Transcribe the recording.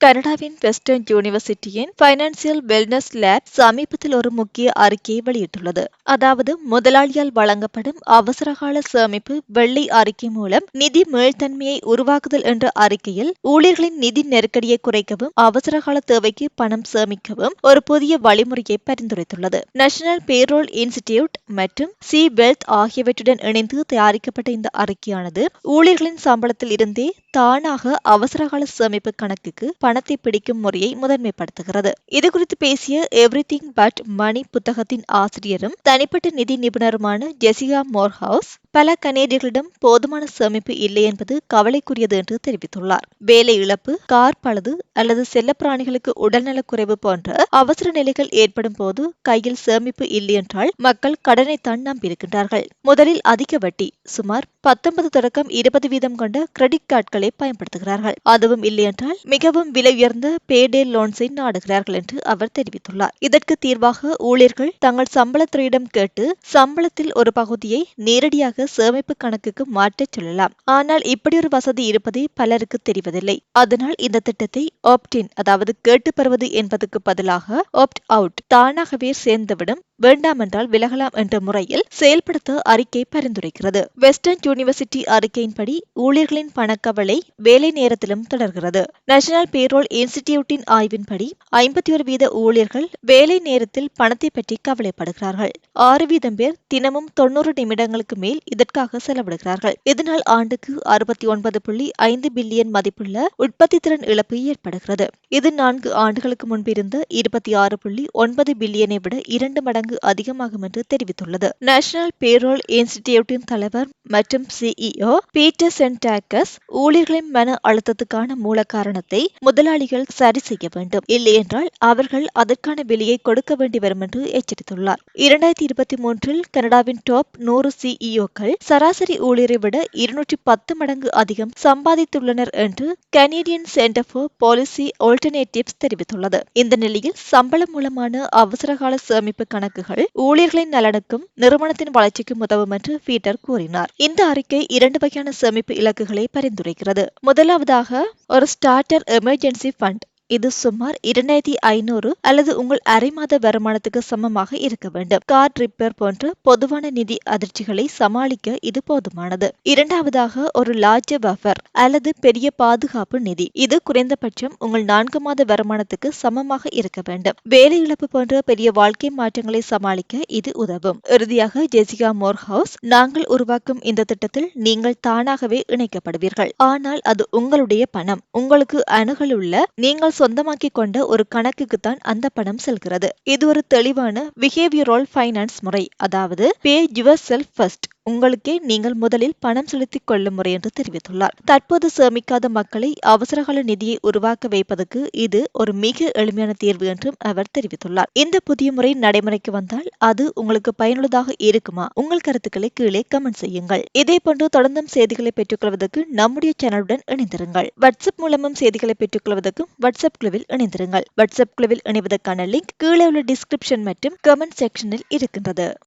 கனடாவின் western யூனிவர்சிட்டியின் financial wellness lab சமீபத்தில் ஒரு முக்கிய அறிக்கையை வெளியிட்டுள்ளது. அதாவது, முதலாளியால் வழங்கப்படும் அவசரகால சேமிப்பு வெள்ளை அறிக்கை மூலம் நிதி மீள்தன்மையை உருவாக்குதல் என்ற அறிக்கையில் ஊழியர்களின் நிதி நெருக்கடியை குறைக்கவும் அவசரகால தேவைக்கு பணம் சேமிக்கவும் ஒரு புதிய வழிமுறையை பரிந்துரைத்துள்ளது. நேஷனல் பேரோல் இன்ஸ்டிடியூட் மற்றும் சி வெல்த் ஆகியவற்றுடன் இணைந்து தயாரிக்கப்பட்ட இந்த அறிக்கையானது ஊழியர்களின் சம்பளத்தில் இருந்தே தானாக அவசரகால சேமிப்பு கணக்குக்கு பணத்தை பிடிக்கும் முறையை முதன்மைப்படுத்துகிறது. இதுகுறித்து பேசிய எவ்ரிதிங் பட் மணி புத்தகத்தின் ஆசிரியரும் தனிப்பட்ட நிதி நிபுணருமான ஜெசிகா மோர்ஹவுஸ், பல கனேடியர்களிடம் போதுமான சேமிப்பு இல்லை என்பது கவலைக்குரியது என்று தெரிவித்துள்ளார். வேலை இழப்பு, கார் பழுது அல்லது செல்லப்பிராணிகளுக்கு உடல்நலக் குறைவு போன்ற அவசர நிலைகள் ஏற்படும் போது கையில் சேமிப்பு இல்லை என்றால் மக்கள் கடனைத்தான் நம்பியிருக்கின்றார்கள். முதலில் அதிக வட்டி, சுமார் 19% கொண்ட கிரெடிட் கார்டுகளை பயன்படுத்துகிறார்கள். அதுவும் இல்லை என்றால் மிகவும் விலை உயர்ந்த பேடே லோன்ஸை நாடுகிறார்கள் என்று அவர் தெரிவித்துள்ளார். இதற்கு தீர்வாக ஊழியர்கள் தங்கள் சம்பளத்துறையிடம் கேட்டு சம்பளத்தில் ஒரு பகுதியை நேரடியாக சேமிப்பு கணக்குக்கு மாற்றச் சொல்லலாம். ஆனால் இப்படி ஒரு வசதி இருப்பதை பலருக்கு தெரிவதில்லை. அதனால் இந்த திட்டத்தை ஆப்ட்-இன், அதாவது கேட்டு பெறுவது என்பதற்கு பதிலாக ஆப்ட் அவுட், தானாகவே சேர்ந்துவிடும், வேண்டாம் என்றால் விலகலாம் என்ற முறையில் செயல்படுத்த அறிக்கை பரிந்துரைக்கிறது. வெஸ்டர்ன் யூனிவர்சிட்டி அறிக்கையின்படி ஊழியர்களின் பணக்கவலை வேலை நேரத்திலும் தொடர்கிறது. நேஷனல் பேரோல் இன்ஸ்டிடியூட்டின் ஆய்வின்படி 51% ஊழியர்கள் வேலை நேரத்தில் பணத்தை பற்றி கவலைப்படுகிறார்கள். 6% பேர் தினமும் 90 நிமிடங்களுக்கு மேல் இதற்காக செலவிடுகிறார்கள். இதனால் ஆண்டுக்கு 69.5 பில்லியன் மதிப்புள்ள உற்பத்தி திறன் இழப்பு ஏற்படுகிறது. இது 4 ஆண்டுகளுக்கு முன்பிருந்த 26.9 பில்லியனை விட 2 மடங்கு அதிகமாகும் என்று தெரிவித்துள்ளது. நேஷனல் பேரோல் இன்ஸ்டிடியூட்டின் தலைவர் மற்றும் CEO பீட்டர் சென்டாக்கஸ், ஊழியர்களின் மன அழுத்தத்துக்கான மூல காரணத்தை முதலாளிகள் சரி செய்ய வேண்டும், இல்லையென்றால் அவர்கள் அதற்கான விலையை கொடுக்க வேண்டி வரும் என்று எச்சரித்துள்ளார். 2023 கனடாவின் டாப் 100 CEOக்கள் சராசரி ஊழியரை விட 210 மடங்கு அதிகம் சம்பாதித்துள்ளனர் என்று Canadian centre for policy alternatives தெரிவித்துள்ளது. இந்த நிலையில் சம்பளம் மூலமான அவசரகால சேமிப்பு கணக்குகள் ஊழியர்களின் நலனுக்கும் நிறுவனத்தின் வளர்ச்சிக்கும் உதவும் என்று பீட்டர் கூறினார். இந்த அறிக்கை 2 வகையான சேமிப்பு இலக்குகளை பரிந்துரைக்கிறது. முதலாவதாக, ஒரு ஸ்டார்டர் எமர்ஜென்சி ஃபண்ட். இது சுமார் 2500 அல்லது உங்கள் அரை மாத வருமானத்துக்கு சமமாக இருக்க வேண்டும். கார் ரிப்பேர் போன்ற பொதுவான நிதி அதிர்ச்சிகளை சமாளிக்க இது போதுமானது. இரண்டாவதாக, ஒரு லார்ஜ் பஃபர் அல்லது பெரிய பாதுகாப்பு நிதி. இது குறைந்தபட்சம் உங்கள் 4 மாத வருமானத்துக்கு சமமாக இருக்க வேண்டும். வேலை இழப்பு போன்ற பெரிய வாழ்க்கை மாற்றங்களை சமாளிக்க இது உதவும். இறுதியாக, ஜெசிகா மோர்ஹவுஸ், நாங்கள் உருவாக்கும் இந்த திட்டத்தில் நீங்கள் தானாகவே இணைக்கப்படுவீர்கள். ஆனால் அது உங்களுடைய பணம். உங்களுக்கு அணுகலுள்ள, நீங்கள் சொந்தமாக்கிக் கொண்ட ஒரு கணக்குக்குத்தான் அந்த பணம் செல்கிறது. இது ஒரு தெளிவான பிஹேவியரல் ஃபைனான்ஸ் முறை, அதாவது பே யுவர் செல்ஃப் ஃபர்ஸ்ட், உங்களுக்கே நீங்கள் முதலில் பணம் செலுத்திக் கொள்ளும் முறை என்று தெரிவித்துள்ளார். தற்போது சேமிக்காத மக்களை அவசரகால நிதியை உருவாக்க வைப்பதற்கு இது ஒரு மிக எளிமையான தீர்வு என்றும் அவர் தெரிவித்துள்ளார். இந்த புதிய முறை நடைமுறைக்கு வந்தால் அது உங்களுக்கு பயனுள்ளதாக இருக்குமா? உங்கள் கருத்துக்களை கீழே கமெண்ட் செய்யுங்கள். இதே போன்று தொடர்ந்தும் செய்திகளை பெற்றுக்கொள்வதற்கு நம்முடைய சேனலுடன் இணைந்திருங்கள். வாட்ஸ்அப் மூலமும் செய்திகளை பெற்றுக்கொள்வதற்கும் வாட்ஸ்அப் குழுவில் இணைந்திருங்கள். வாட்ஸ்அப் குழுவில் இணைவதற்கான லிங்க் கீழே உள்ள டிஸ்கிரிப்ஷன் மற்றும் கமெண்ட் செக்ஷனில் இருக்கின்றது.